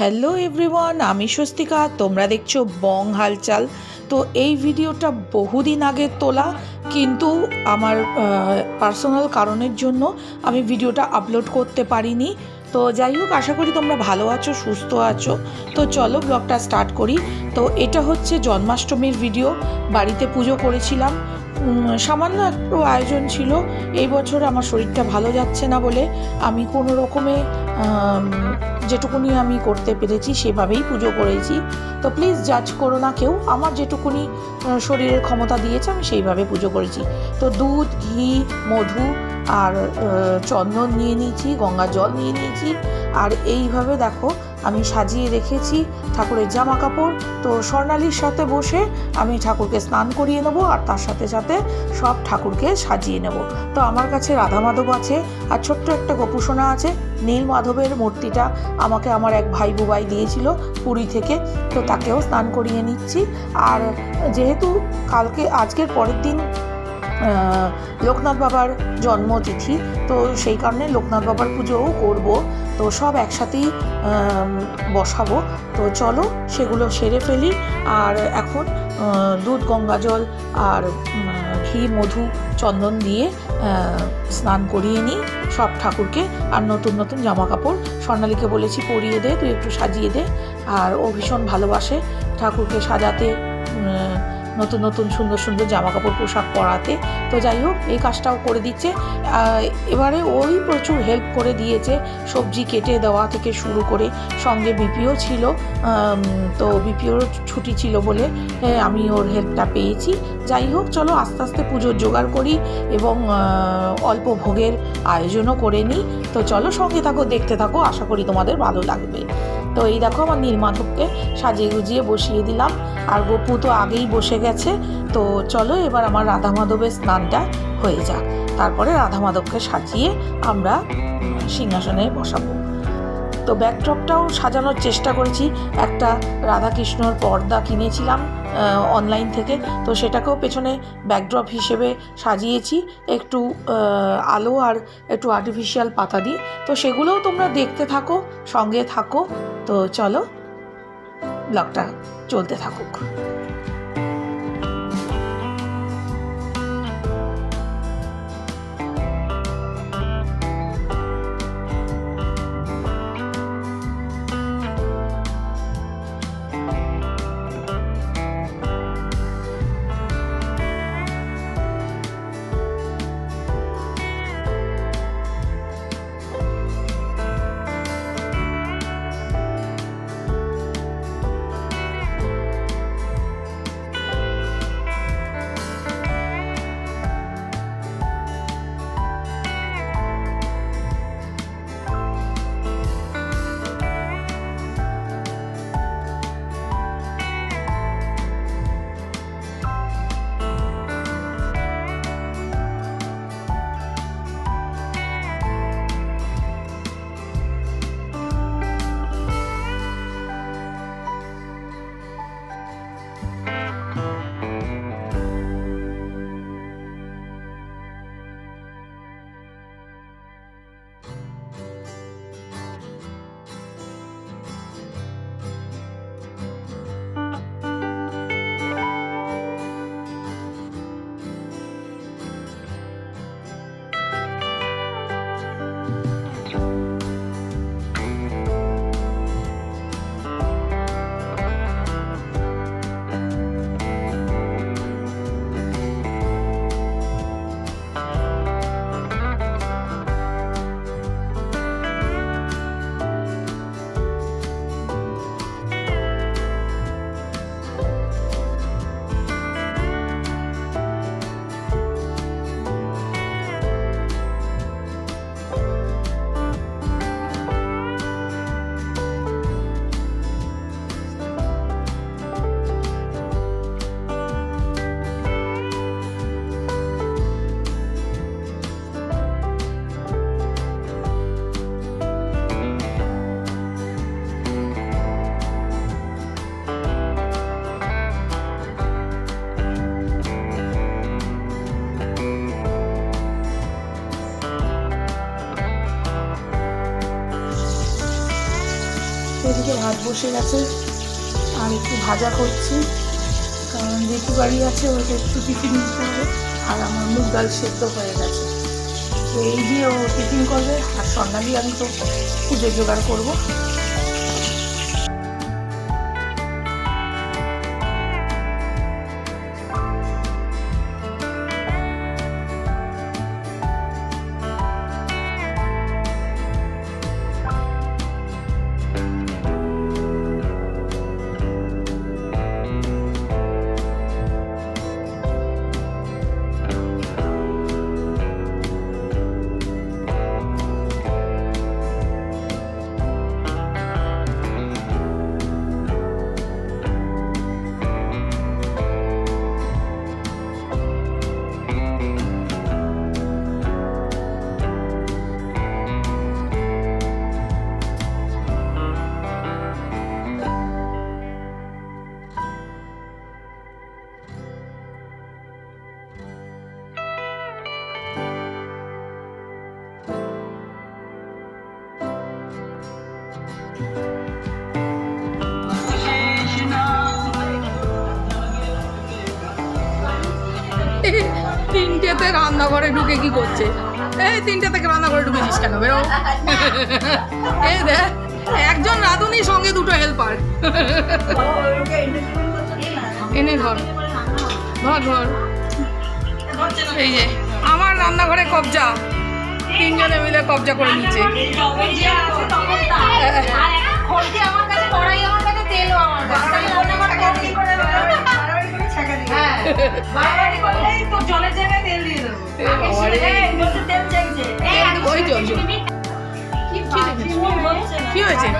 Hello everyone, আমি স্বস্তিকা। তোমরা দেখছো বং হালচাল। তো এই ভিডিওটা বহুদিন আগে তোলা, কিন্তু আমার পার্সোনাল কারণের জন্য আমি ভিডিওটা আপলোড করতে পারিনি। তো যাই হোক, আশা করি তোমরা ভালো আছো, সুস্থ আছো। তো চলো ব্লগটা স্টার্ট করি। তো এটা হচ্ছে জন্মাষ্টমীর ভিডিও। বাড়িতে পুজো করেছিলাম, সামান্য একটু আয়োজন ছিল। এই বছর আমার শরীরটা ভালো যাচ্ছে না বলে আমি কোনো রকমে যেটুকুনি আমি করতে পেরেছি সেভাবেই পুজো করেছি। তো প্লিজ জাজ করো না কেউ, আমার যেটুকুনি শরীরের ক্ষমতা দিয়েছে আমি সেইভাবে পুজো করেছি। তো দুধ, ঘি, মধু আর চন্দন নিয়ে নিয়েছি, গঙ্গা জল নিয়ে নিয়েছি। আর এইভাবে দেখো আমি সাজিয়ে রেখেছি ঠাকুরের জামা কাপড়। তো স্বর্ণালীর সাথে বসে আমি ঠাকুরকে স্নান করিয়ে নেবো, আর তার সাথে সাথে সব ঠাকুরকে সাজিয়ে নেব। তো আমার কাছে রাধা মাধব আছে, আর ছোট্ট একটা গোপুসোনা আছে। নীল মাধবের মূর্তিটা আমাকে আমার এক ভাই বুবাই দিয়েছিল পুরী থেকে, তো তাকেও স্নান করিয়ে নিচ্ছি। আর যেহেতু আজকের পরের দিন লোকনাথ বাবার জন্মতিথি, তো সেই কারণে লোকনাথ বাবার পুজোও করব। তো সব একসাথেই বসাবো। তো চলো সেগুলো সেরে ফেলি। আর এখন দুধ, গঙ্গা জল আর ঘি, মধু, চন্দন দিয়ে স্নান করিয়ে নিই সব ঠাকুরকে। আর নতুন নতুন জামা কাপড় স্বর্ণালীকে বলেছি পরিয়ে দে, তুই একটু সাজিয়ে দে। আর ও ভীষণ ভালোবাসে ঠাকুরকে সাজাতে, নতুন নতুন সুন্দর সুন্দর জামা কাপড় পোশাক পরাতে। তো যাই হোক, এই কাজটাও করে দিচ্ছে। এবারে ওই প্রচুর হেল্প করে দিয়েছে, সবজি কেটে দেওয়া থেকে শুরু করে। সঙ্গে বিপিও ছিল, তো বিপিওর ছুটি ছিল বলে আমি ওর হেল্পটা পেয়েছি। যাই হোক, চলো আস্তে আস্তে পুজোর জোগাড় করি এবং অল্প ভোগের আয়োজনও করে নিই। তো চলো সঙ্গে থাকো, দেখতে থাকো, আশা করি তোমাদের ভালো লাগবে। তো এই দেখো আমার নীলমাধবকে সাজিয়ে গুজিয়ে বসিয়ে দিলাম, আর গপু তো আগেই বসে গেছে। তো চলো এবার আমার রাধা মাধবের স্নানটা হয়ে যাক, তারপরে রাধা মাধবকে সাজিয়ে আমরা সিংহাসনে বসাবো। তো ব্যাকড্রপটাও সাজানোর চেষ্টা করেছি। একটা রাধাকৃষ্ণর পর্দা কিনেছিলাম অনলাইন থেকে, তো সেটাকেও পেছনে ব্যাকড্রপ হিসেবে সাজিয়েছি একটু আলো আর একটু আর্টিফিশিয়াল পাতা দিয়ে। তো সেগুলোও তোমরা দেখতে থাকো, সঙ্গে থাকো। তো চলো ব্লগটা চলতে থাকুক। ভাত বসে গেছে, আর একটু ভাজা করছি, কারণ জেঠু বাড়ি আছে, ওকে একটু টিফিন দিতে হবে। আর আমার মুগ ডাল সেদ্ধ হয়ে গেছে, তো এই দিয়ে ও টিফিন করবে। আর স্বর্ণালী আমি তো পুজো জোগাড় করবো। তিনটেতে রান্নাঘরে ঢুকে কি করছে? এই তিনটে থেকে রান্নাঘরে ঢুকেছিস কেন? বেরো। এই দেখ, একজন রাঁধুনি, সঙ্গে দুটো হেল্পার। এনে ধর ধর ধর। এই যে আমার রান্নাঘরে কবজা, তিনজনে মিলে কবজা করে নিচ্ছে। কি হয়েছে?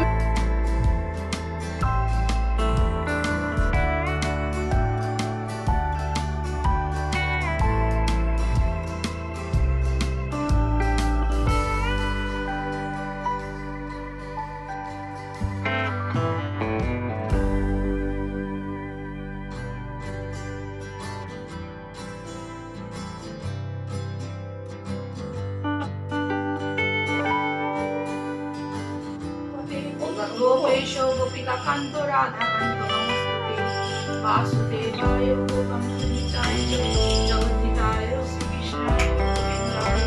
গোপিকা কান্ত রাধা কান্ত নমস্তে বাসুদেবায় গোপীতায় জগদ্দিতায় শ্রীকৃষ্ণায় গোবিন্দায়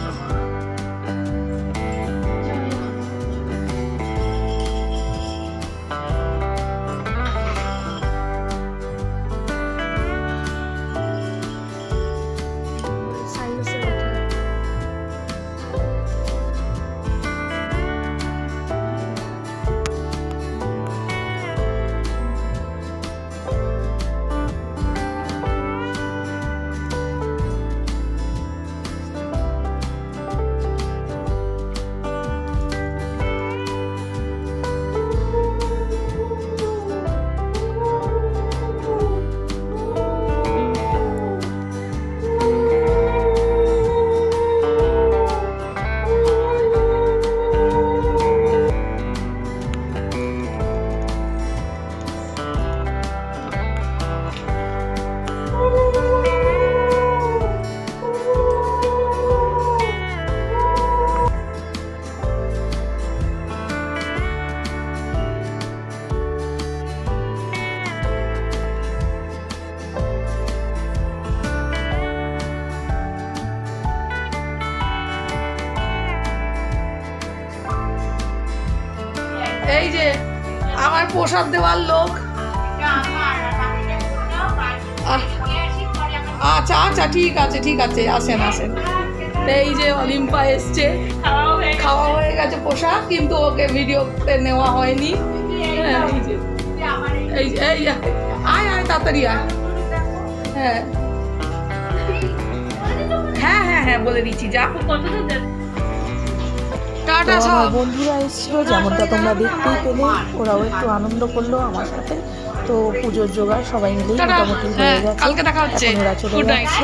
নমঃ। এই যে আমার প্রসাদ দেওয়ার লোক। আচ্ছা আচ্ছা, ঠিক আছে ঠিক আছে, আসেন আসেন। এই যে অলিম্পা এসছে, খাওয়া হয়ে গেছে প্রসাদ, কিন্তু ওকে ভিডিওতে নেওয়া হয়নি। এই এই আয় আয় তাড়াতাড়ি আয়। হ্যাঁ হ্যাঁ হ্যাঁ হ্যাঁ বলে দিচ্ছি, যা। আমার বন্ধুরা এসেছিল, যেমনটা তোমরা দেখতেই পেলে, ওরাও একটু আনন্দ করলো আমার সাথে। তো পুজোর জোগাড় সবাই মিলেই মোটামুটি হয়ে গেছে। এখন ওরা চলে যাচ্ছে,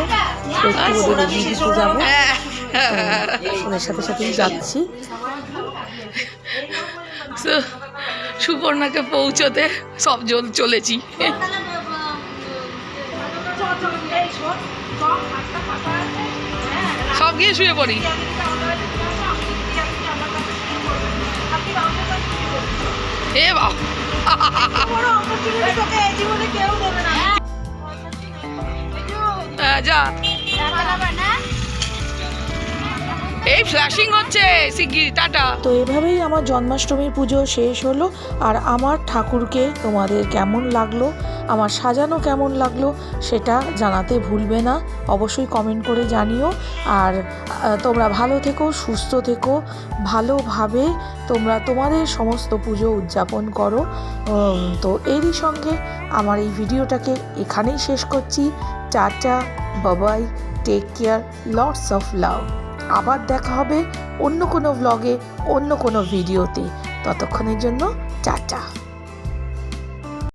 একটু ওদের এগিয়ে দিতে যাবো, ওদের সাথে সাথেই যাচ্ছি। সুপর্ণাকে পৌঁছতে সব চলেছি। সব গিয়ে শুয়ে পড়ি। এ বাবা যা এই ফ্ল্যাশিং হচ্ছে শিগগির টাটা। তো এভাবেই আমার জন্মাষ্টমীর পুজো শেষ হলো। আর আমার ঠাকুরকে তোমাদের কেমন লাগলো, আমার সাজানো কেমন লাগলো সেটা জানাতে ভুলবে না, অবশ্যই কমেন্ট করে জানিও। আর তোমরা ভালো থেকো, সুস্থ থেকো, ভালোভাবে তোমরা তোমাদের সমস্ত পুজো উদযাপন করো। তো এরই সঙ্গে আমার এই ভিডিওটাকে এখানেই শেষ করছি। Tata, Babai, take care, lots of love. আবার দেখা হবে অন্য কোনো ব্লগে, অন্য কোনো ভিডিওতে। ততক্ষণের জন্য টাটা।